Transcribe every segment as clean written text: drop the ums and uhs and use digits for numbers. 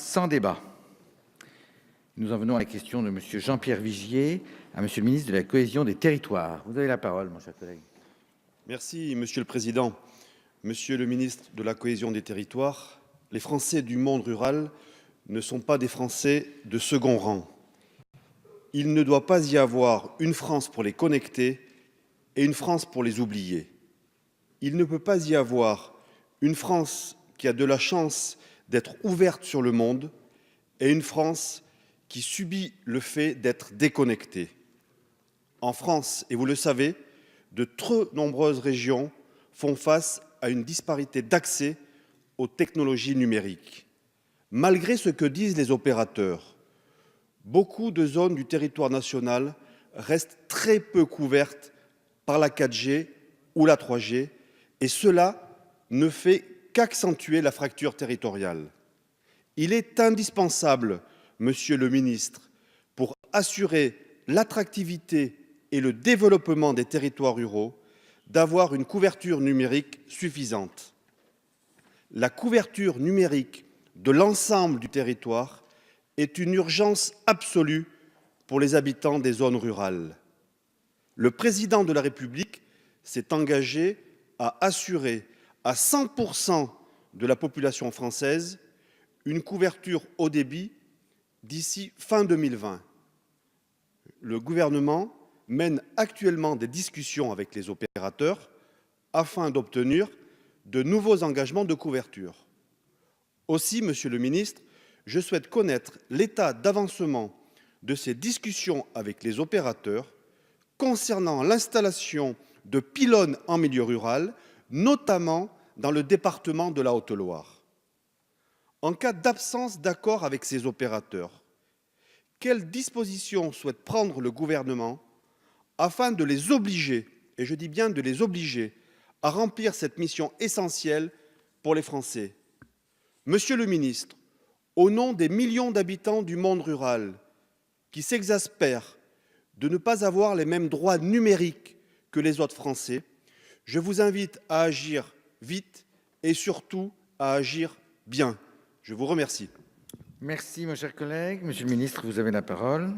sans débat. Nous en venons à la question de M. Jean-Pierre Vigier, à M. le ministre de la Cohésion des Territoires. Vous avez la parole, mon cher collègue. Merci, Monsieur le Président. Monsieur le ministre de la Cohésion des Territoires, les Français du monde rural ne sont pas des Français de second rang. Il ne doit pas y avoir une France pour les connecter et une France pour les oublier. Il ne peut pas y avoir une France qui a de la chance d'être ouverte sur le monde et une France qui subit le fait d'être déconnectée. En France, et vous le savez, de trop nombreuses régions font face à une disparité d'accès aux technologies numériques. Malgré ce que disent les opérateurs, beaucoup de zones du territoire national restent très peu couvertes par la 4G ou la 3G, et cela ne fait qu'accentuer la fracture territoriale. Il est indispensable, Monsieur le ministre, pour assurer l'attractivité et le développement des territoires ruraux, d'avoir une couverture numérique suffisante. La couverture numérique de l'ensemble du territoire est une urgence absolue pour les habitants des zones rurales. Le président de la République s'est engagé à assurer à 100% de la population française une couverture haut débit d'ici fin 2020. Le gouvernement mène actuellement des discussions avec les opérateurs afin d'obtenir de nouveaux engagements de couverture. Aussi, Monsieur le ministre, je souhaite connaître l'état d'avancement de ces discussions avec les opérateurs concernant l'installation de pylônes en milieu rural, notamment dans le département de la Haute-Loire. En cas d'absence d'accord avec ces opérateurs, quelles dispositions souhaite prendre le gouvernement afin de les obliger, et je dis bien de les obliger, à remplir cette mission essentielle pour les Français? Monsieur le ministre, au nom des millions d'habitants du monde rural qui s'exaspèrent de ne pas avoir les mêmes droits numériques que les autres Français, je vous invite à agir vite et surtout à agir bien. Je vous remercie. Merci, mon cher collègue. Monsieur le ministre, vous avez la parole.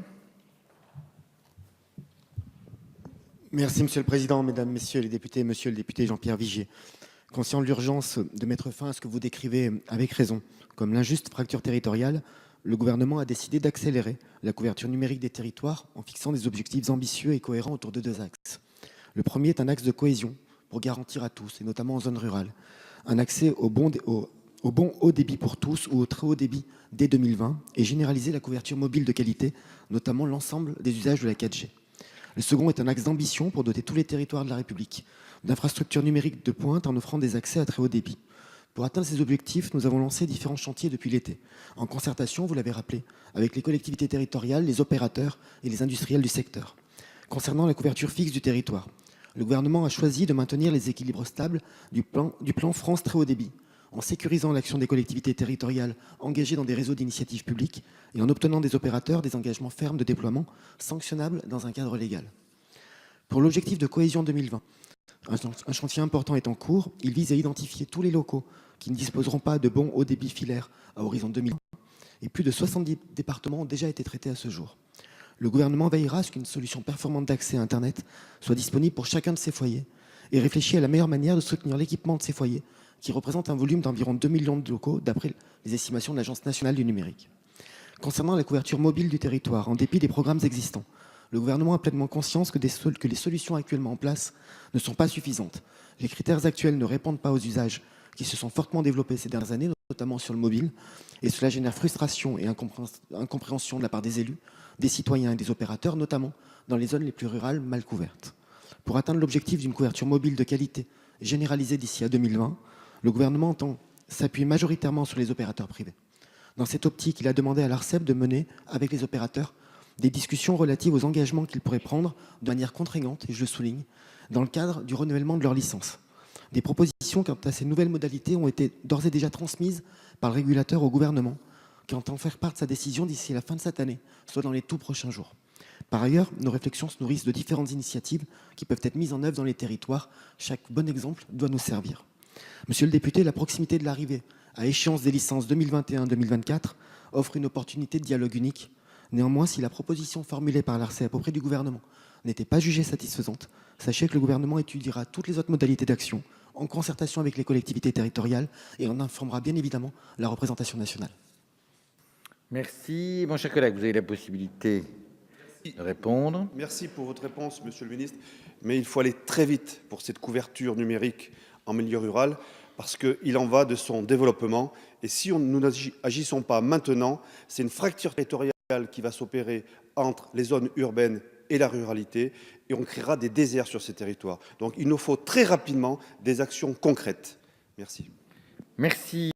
Merci, Monsieur le Président, Mesdames, Messieurs les députés, Monsieur le député Jean-Pierre Vigier. Conscient de l'urgence de mettre fin à ce que vous décrivez avec raison comme l'injuste fracture territoriale, le gouvernement a décidé d'accélérer la couverture numérique des territoires en fixant des objectifs ambitieux et cohérents autour de deux axes. Le premier est un axe de cohésion pour garantir à tous, et notamment en zone rurale, un accès au bon haut débit pour tous ou au très haut débit dès 2020 et généraliser la couverture mobile de qualité, notamment l'ensemble des usages de la 4G. Le second est un axe d'ambition pour doter tous les territoires de la République d'infrastructures numériques de pointe en offrant des accès à très haut débit. Pour atteindre ces objectifs, nous avons lancé différents chantiers depuis l'été, en concertation, vous l'avez rappelé, avec les collectivités territoriales, les opérateurs et les industriels du secteur. Concernant la couverture fixe du territoire, le gouvernement a choisi de maintenir les équilibres stables du plan France Très Haut Débit, en sécurisant l'action des collectivités territoriales engagées dans des réseaux d'initiatives publiques et en obtenant des opérateurs des engagements fermes de déploiement sanctionnables dans un cadre légal. Pour l'objectif de cohésion 2020, un chantier important est en cours. Il vise à identifier tous les locaux qui ne disposeront pas de bons haut débit filaires à horizon 2020 et plus de 70 départements ont déjà été traités à ce jour. Le gouvernement veillera à ce qu'une solution performante d'accès à Internet soit disponible pour chacun de ces foyers et réfléchit à la meilleure manière de soutenir l'équipement de ces foyers qui représente un volume d'environ 2 millions de locaux d'après les estimations de l'Agence nationale du numérique. Concernant la couverture mobile du territoire, en dépit des programmes existants, le gouvernement a pleinement conscience que les solutions actuellement en place ne sont pas suffisantes. Les critères actuels ne répondent pas aux usages qui se sont fortement développés ces dernières années, notamment sur le mobile, et cela génère frustration et incompréhension de la part des élus, des citoyens et des opérateurs, notamment dans les zones les plus rurales mal couvertes. Pour atteindre l'objectif d'une couverture mobile de qualité généralisée d'ici à 2020, le gouvernement entend s'appuyer majoritairement sur les opérateurs privés. Dans cette optique, il a demandé à l'ARCEP de mener, avec les opérateurs, des discussions relatives aux engagements qu'ils pourraient prendre de manière contraignante, et je le souligne, dans le cadre du renouvellement de leur licence. Des propositions quant à ces nouvelles modalités ont été d'ores et déjà transmises par le régulateur au gouvernement, qui entend faire part de sa décision d'ici la fin de cette année, soit dans les tout prochains jours. Par ailleurs, nos réflexions se nourrissent de différentes initiatives qui peuvent être mises en œuvre dans les territoires. Chaque bon exemple doit nous servir. Monsieur le député, la proximité de l'arrivée à échéance des licences 2021-2024, offre une opportunité de dialogue unique. Néanmoins, si la proposition formulée par l'ARCEP auprès du gouvernement n'était pas jugée satisfaisante, sachez que le gouvernement étudiera toutes les autres modalités d'action en concertation avec les collectivités territoriales et en informera bien évidemment la représentation nationale. Merci. Mon cher collègue, vous avez la possibilité de répondre. Merci pour votre réponse, monsieur le ministre. Mais il faut aller très vite pour cette couverture numérique en milieu rural, parce qu'il en va de son développement. Et si nous n'agissons pas maintenant, c'est une fracture territoriale qui va s'opérer entre les zones urbaines et la ruralité, et on créera des déserts sur ces territoires. Donc il nous faut très rapidement des actions concrètes. Merci. Merci.